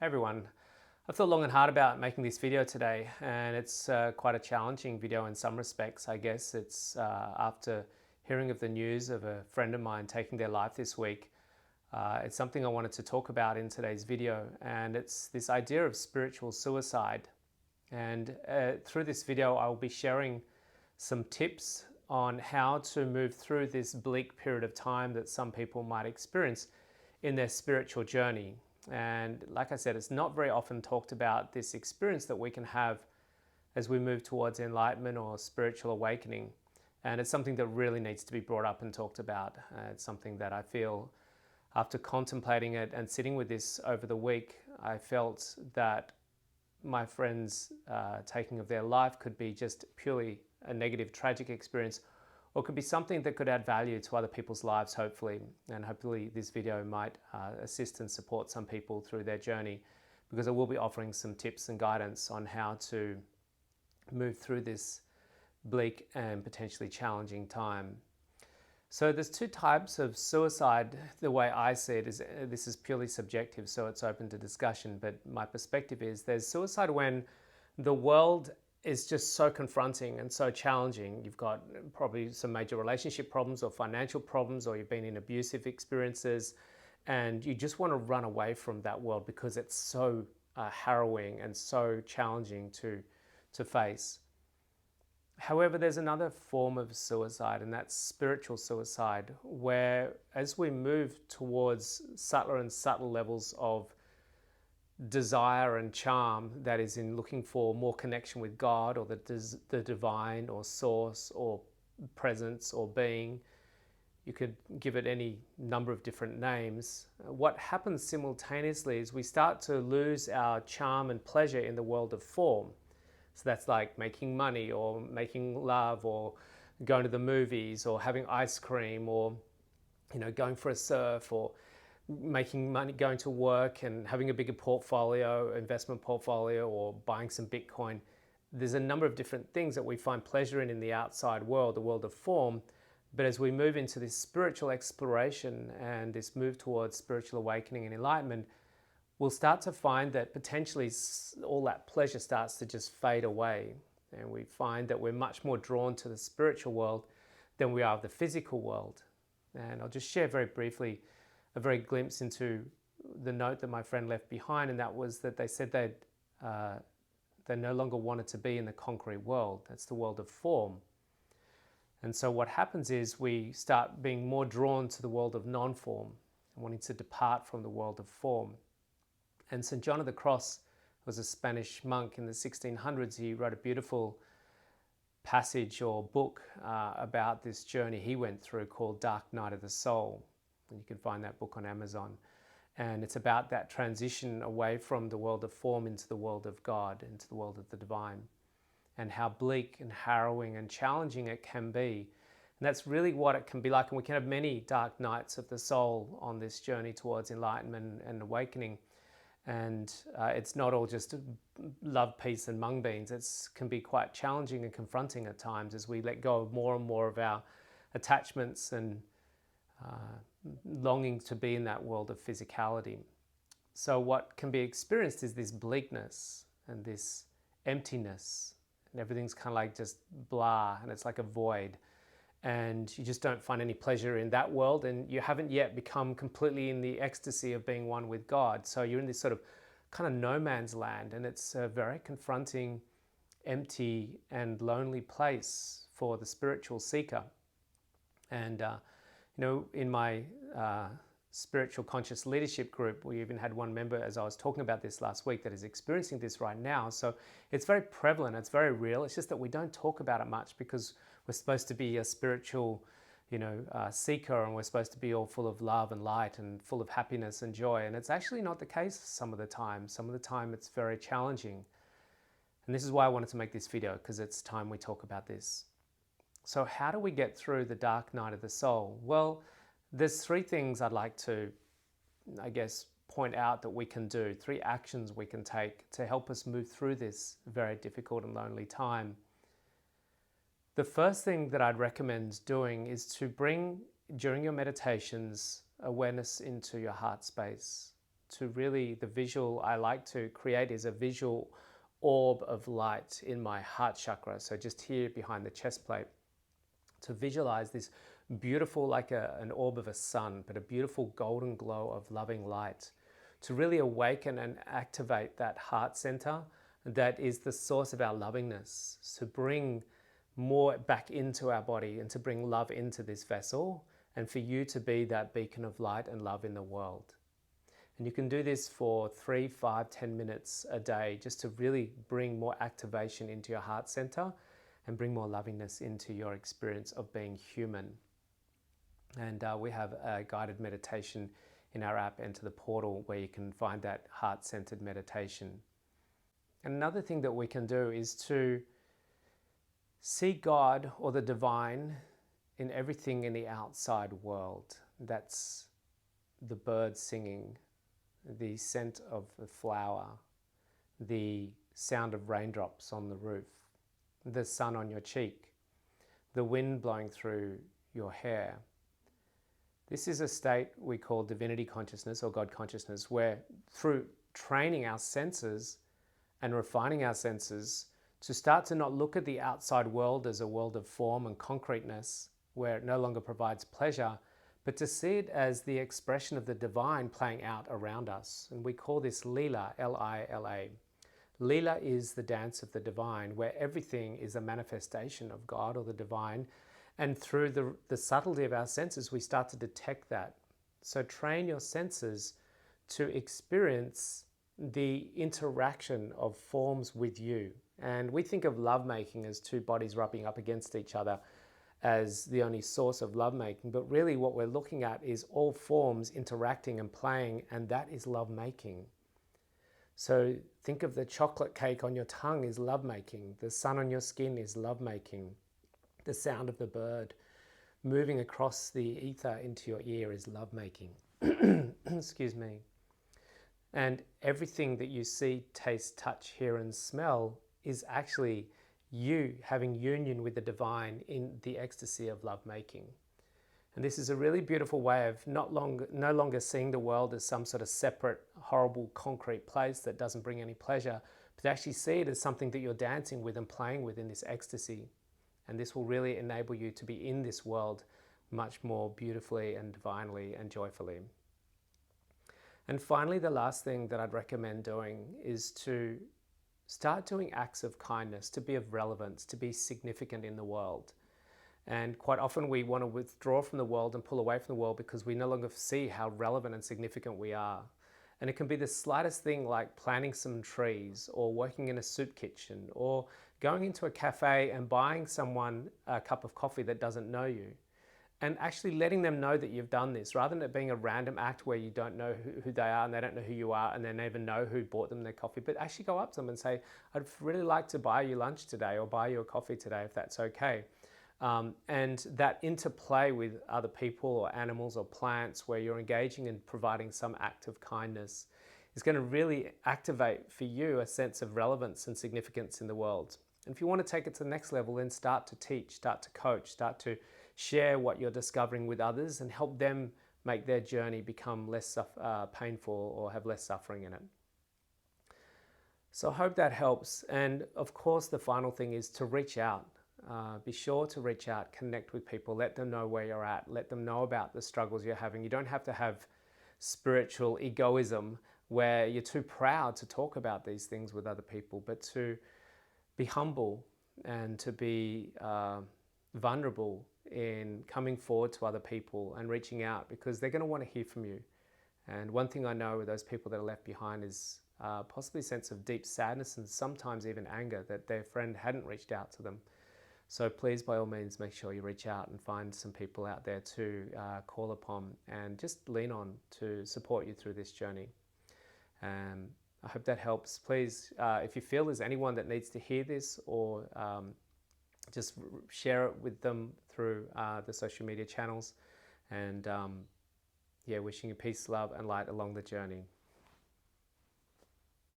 Hey everyone, I've thought long and hard about making this video today, and it's quite a challenging video in some respects. I guess it's after hearing of the news of a friend of mine taking their life this week. It's something I wanted to talk about in today's video, and it's this idea of spiritual suicide. And through this video, I will be sharing some tips on how to move through this bleak period of time that some people might experience in their spiritual journey. And like I said, it's not very often talked about, this experience that we can have as we move towards enlightenment or spiritual awakening. And it's something that really needs to be brought up and talked about. It's something that I feel, after contemplating it and sitting with this over the week, I felt that my friend's taking of their life could be just purely a negative, tragic experience, or could be something that could add value to other people's lives, hopefully. And hopefully this video might assist and support some people through their journey, because I will be offering some tips and guidance on how to move through this bleak and potentially challenging time. So there's two types of suicide. The way I see it is, this is purely subjective, so it's open to discussion, but my perspective is there's suicide when the world is just so confronting and so challenging. You've got probably some major relationship problems or financial problems, or you've been in abusive experiences, and you just want to run away from that world because it's so harrowing and so challenging to face. However, there's another form of suicide, and that's spiritual suicide, where as we move towards subtler and subtle levels of desire and charm, that is in looking for more connection with God or the divine or source or presence or being, you could give it any number of different names. What happens simultaneously is we start to lose our charm and pleasure in the world of form. So that's like making money or making love or going to the movies or having ice cream or going for a surf or making money, going to work and having a bigger portfolio, investment portfolio, or buying some Bitcoin. There's a number of different things that we find pleasure in the outside world, the world of form. But as we move into this spiritual exploration and this move towards spiritual awakening and enlightenment, we'll start to find that potentially all that pleasure starts to just fade away. And we find that we're much more drawn to the spiritual world than we are of the physical world. And I'll just share very briefly a very glimpse into the note that my friend left behind, and that was that they said they no longer wanted to be in the concrete world. That's the world of form. And so what happens is we start being more drawn to the world of non-form, wanting to depart from the world of form. And St. John of the Cross was a Spanish monk in the 1600s. He wrote a beautiful passage or book about this journey he went through called Dark Night of the Soul. And you can find that book on Amazon. And it's about that transition away from the world of form into the world of God, into the world of the divine, and how bleak and harrowing and challenging it can be. And that's really what it can be like. And we can have many dark nights of the soul on this journey towards enlightenment and awakening. And it's not all just love, peace and mung beans. It can be quite challenging and confronting at times as we let go of more and more of our attachments and longing to be in that world of physicality. So what can be experienced is this bleakness and this emptiness, and everything's kind of like just blah, and it's like a void, and you just don't find any pleasure in that world, and you haven't yet become completely in the ecstasy of being one with God. So you're in this sort of kind of no man's land, and it's a very confronting, empty and lonely place for the spiritual seeker. And in my spiritual conscious leadership group, we even had one member, as I was talking about this last week, that is experiencing this right now. So it's very prevalent, it's very real. It's just that we don't talk about it much because we're supposed to be a spiritual seeker, and we're supposed to be all full of love and light and full of happiness and joy. And it's actually not the case some of the time. Some of the time it's very challenging. And this is why I wanted to make this video, because it's time we talk about this. So how do we get through the dark night of the soul? Well, there's three things I'd like to, point out that we can do, three actions we can take to help us move through this very difficult and lonely time. The first thing that I'd recommend doing is to bring, during your meditations, awareness into your heart space, to really, the visual I like to create is a visual orb of light in my heart chakra. So just here behind the chest plate, to visualize this beautiful, like an orb of a sun, but a beautiful golden glow of loving light, to really awaken and activate that heart center that is the source of our lovingness, to bring more back into our body and to bring love into this vessel, and for you to be that beacon of light and love in the world. And you can do this for 3, 5, 10 minutes a day, just to really bring more activation into your heart center and bring more lovingness into your experience of being human. And we have a guided meditation in our app, Enter the Portal, where you can find that heart-centered meditation. And another thing that we can do is to see God or the divine in everything in the outside world. That's the birds singing, the scent of the flower, the sound of raindrops on the roof, the sun on your cheek, the wind blowing through your hair. This is a state we call divinity consciousness or God consciousness, where through training our senses and refining our senses to start to not look at the outside world as a world of form and concreteness where it no longer provides pleasure, but to see it as the expression of the divine playing out around us. And we call this Lila, L-I-L-A. Lila is the dance of the divine, where everything is a manifestation of God or the divine. And through the subtlety of our senses, we start to detect that. So train your senses to experience the interaction of forms with you. And we think of lovemaking as two bodies rubbing up against each other as the only source of lovemaking. But really what we're looking at is all forms interacting and playing, and that is lovemaking. So think of the chocolate cake on your tongue is lovemaking. The sun on your skin is lovemaking. The sound of the bird moving across the ether into your ear is lovemaking. Excuse me. And everything that you see, taste, touch, hear, and smell is actually you having union with the divine in the ecstasy of lovemaking. And this is a really beautiful way of no longer seeing the world as some sort of separate, horrible, concrete place that doesn't bring any pleasure, but actually see it as something that you're dancing with and playing with in this ecstasy. And this will really enable you to be in this world much more beautifully and divinely and joyfully. And finally, the last thing that I'd recommend doing is to start doing acts of kindness, to be of relevance, to be significant in the world. And quite often we want to withdraw from the world and pull away from the world because we no longer see how relevant and significant we are. And it can be the slightest thing like planting some trees or working in a soup kitchen or going into a cafe and buying someone a cup of coffee that doesn't know you. And actually letting them know that you've done this, rather than it being a random act where you don't know who they are and they don't know who you are and they never know who bought them their coffee, but actually go up to them and say, I'd really like to buy you lunch today or buy you a coffee today if that's okay. And that interplay with other people or animals or plants where you're engaging in providing some act of kindness is going to really activate for you a sense of relevance and significance in the world. And if you want to take it to the next level, then start to teach, start to coach, start to share what you're discovering with others and help them make their journey become less painful or have less suffering in it. So I hope that helps. And of course, the final thing is to reach out. Be sure to reach out, connect with people, let them know where you're at, let them know about the struggles you're having. You don't have to have spiritual egoism where you're too proud to talk about these things with other people, but to be humble and to be vulnerable in coming forward to other people and reaching out, because they're going to want to hear from you. And one thing I know with those people that are left behind is possibly a sense of deep sadness and sometimes even anger that their friend hadn't reached out to them. So please, by all means, make sure you reach out and find some people out there to call upon and just lean on to support you through this journey. I hope that helps. Please, if you feel there's anyone that needs to hear this, or just share it with them through the social media channels. And yeah, wishing you peace, love, and light along the journey.